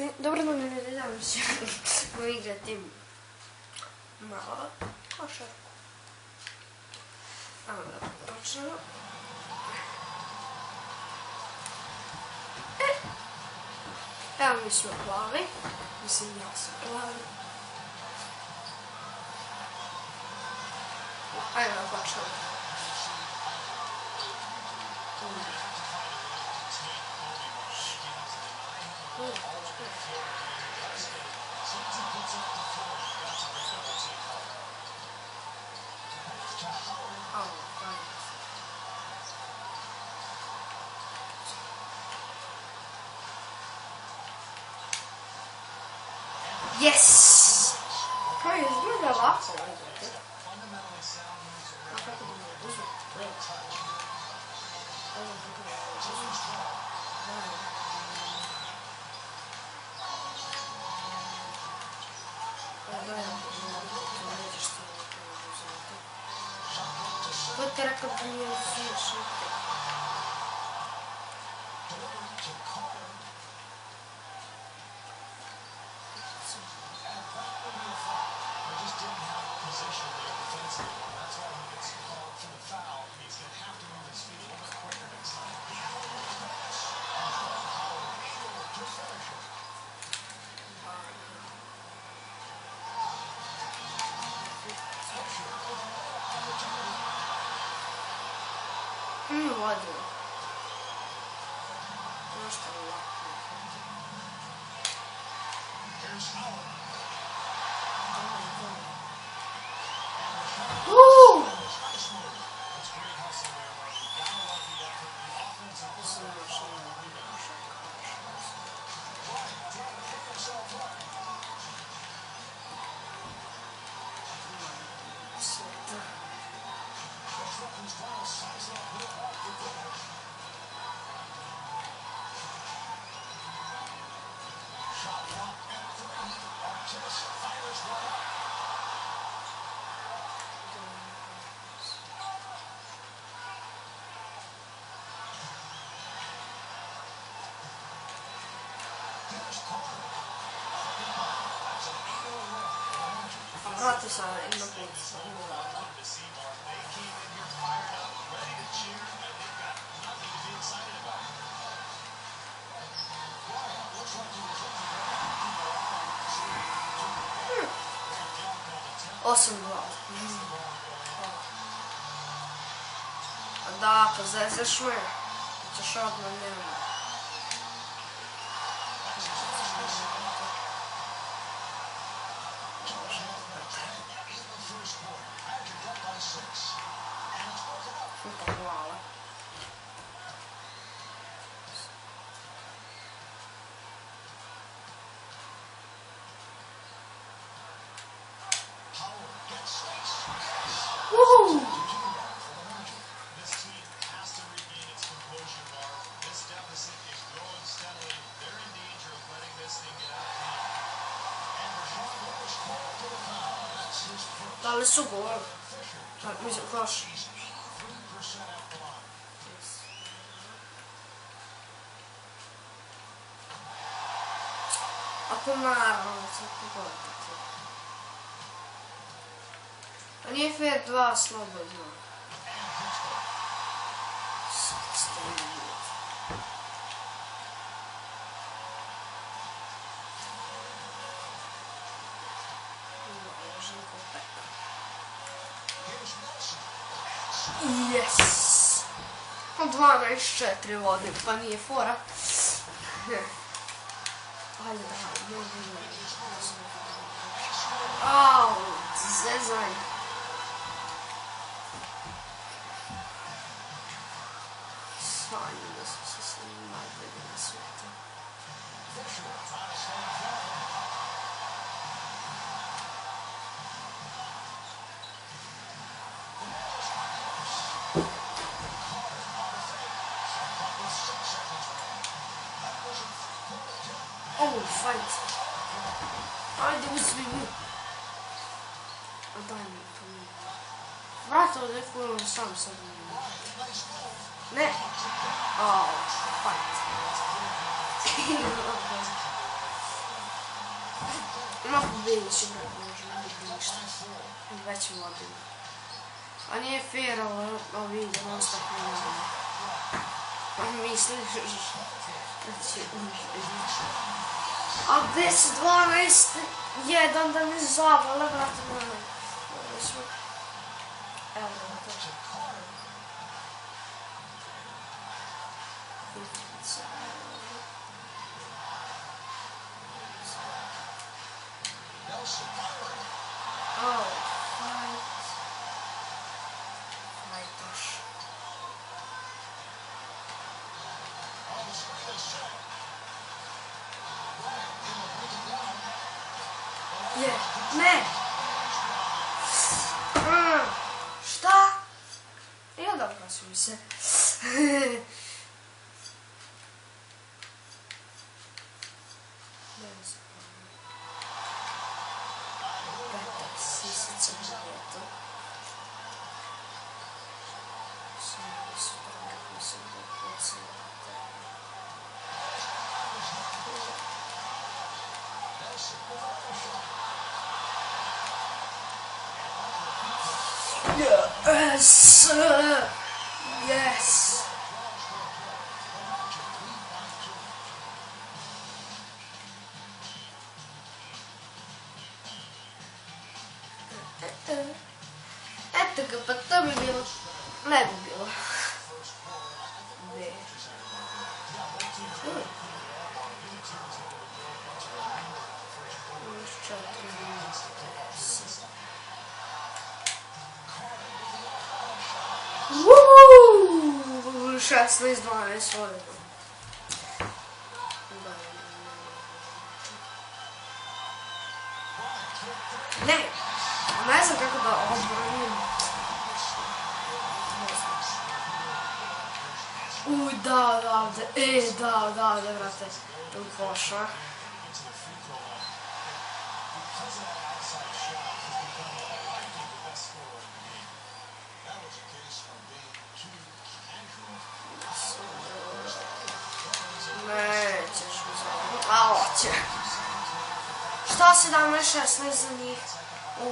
Dobro da ne dam se igrati malo košarku. Ajmo da počnemo. Evo mi smo plavi. Mislim, ja sam plavi. Ajmo da počnemo. Yes! Kao izgleda ovako igrati. A kako da me uzme? Ko ti rekao da nije uzmeš? Vodu. Nešto ovako. Vrati se ima put. Osam dva. Da, pa zezeš me. Ćeš odmah nema. Hvala. Dali su gol. Mislim, koš. Ako naravno se pogoditi. A nije fair 2 slobodno. Yes! 12-4 vodim, pa nije fora. Ajde da, au, zezaj. Sanjim da su se svi najbolji na svijetu. Oh, fight. Ajde, uzmi mi. Daj mi to mi. Vrati ovdje koju sam sad mi. Ne. Oh, fight. Ma pobedit će, brate, možemo biti ništa. Već vodimo. A nije fair ovi ide non stop na pa misliš da će uđeti. A 10, 12, 1 da mi zavale, brate, na evo to. Oh, fighters. Je, ne! Šta? I onda oprasu mi se. Sisica na ljeto. Samo su tako mislim da podsjeti. Yes! Yes! Eto ga, pa to bi bilo, ne bi bilo. Ne. Još 4 minuta. 16-12 vodimo. Ne, ne znam kako da odbranim. Uj, da, brate, koša. Nećeš mi zabiti, a hoće. Šta 17-16 za njih?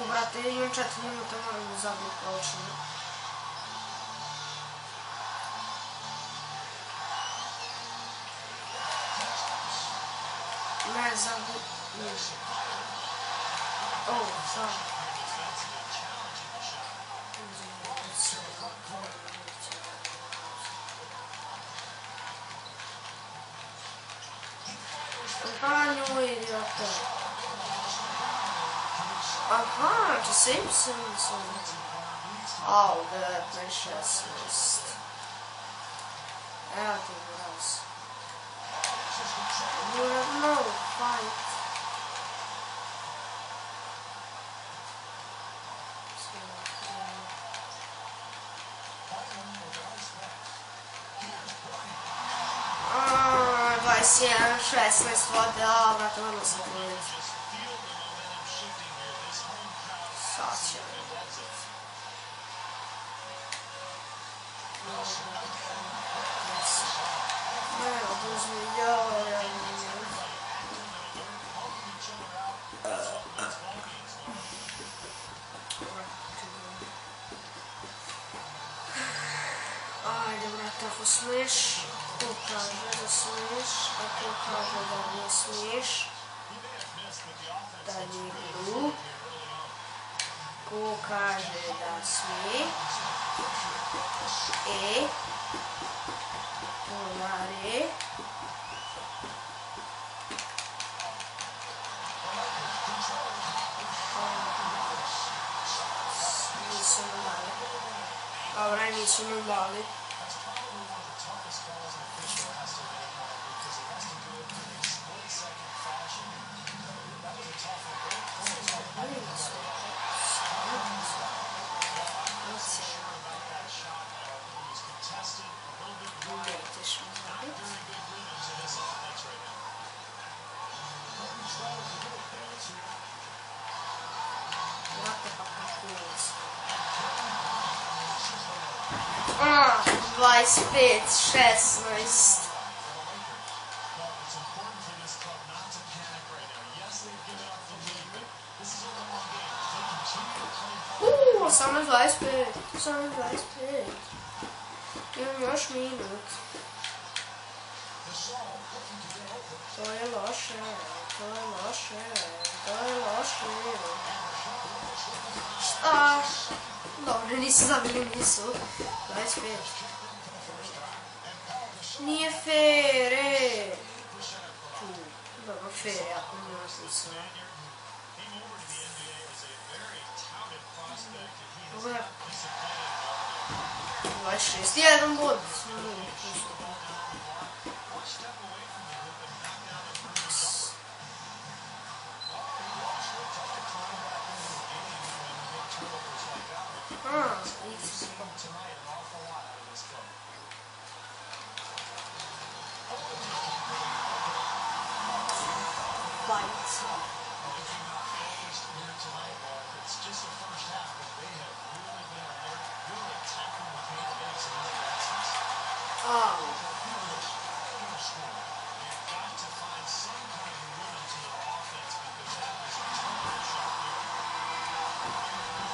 Brate, imam 4 minuta, moram da zabiti počinu. Ne zabiti. Sad. Panju idiote. Aha, to Simpsons. Au, 19-16. Evo ti buraz. You have no fight. Vai ser 16 vode, brate, ono sam gledati. Sad će. Ne, oduzmi, joj. Ajde, brate, ako smiješ. Ko kaže da smiješ, a ko kaže da ne smiješ, da nije gru. Ko kaže da smije, polare. Nisu normali. Dobra, nisu normali. Ah, 25-16. 18:25. 18:25. Imam još minut. To je loše. Šta? Dobro, nisu zabili, nisu. 25. Nije fair, Dobro, fair, jako nisu. Ovo je 26, jedan bod.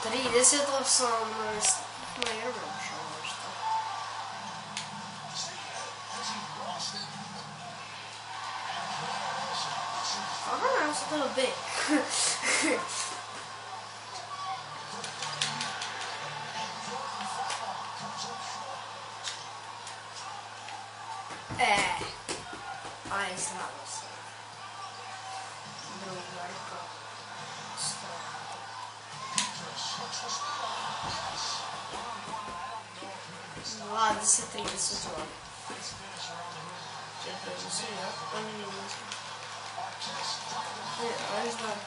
Trideset osamnaest. Ma je loše nešto. Aha, nam se to bek. Aj, znamo se. Drugarka. 20-32. Čekaj, se ja, oni ne mislim. Aj, znam.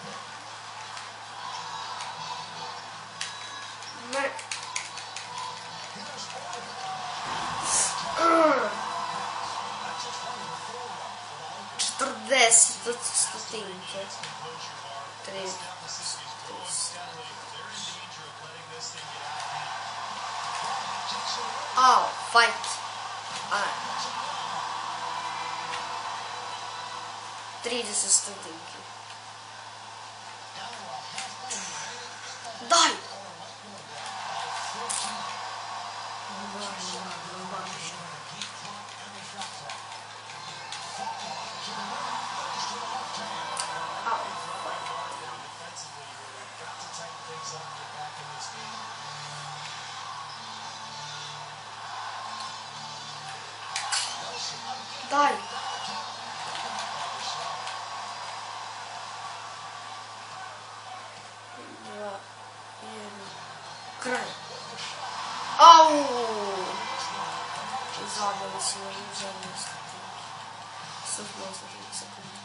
Ne. 40 od stotinke. 30. Oh, fight. 30 stotinki. Daj! Daj! Kraj. Au! Zabili se u zadnje stotinke. 180 sekundi.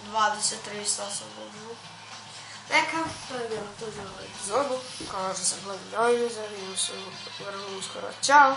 23 sam govorio. Neka, to je bilo to za ovu epizodu. Kao što sam gledali, vidimo se vrlo uskoro. Ćao!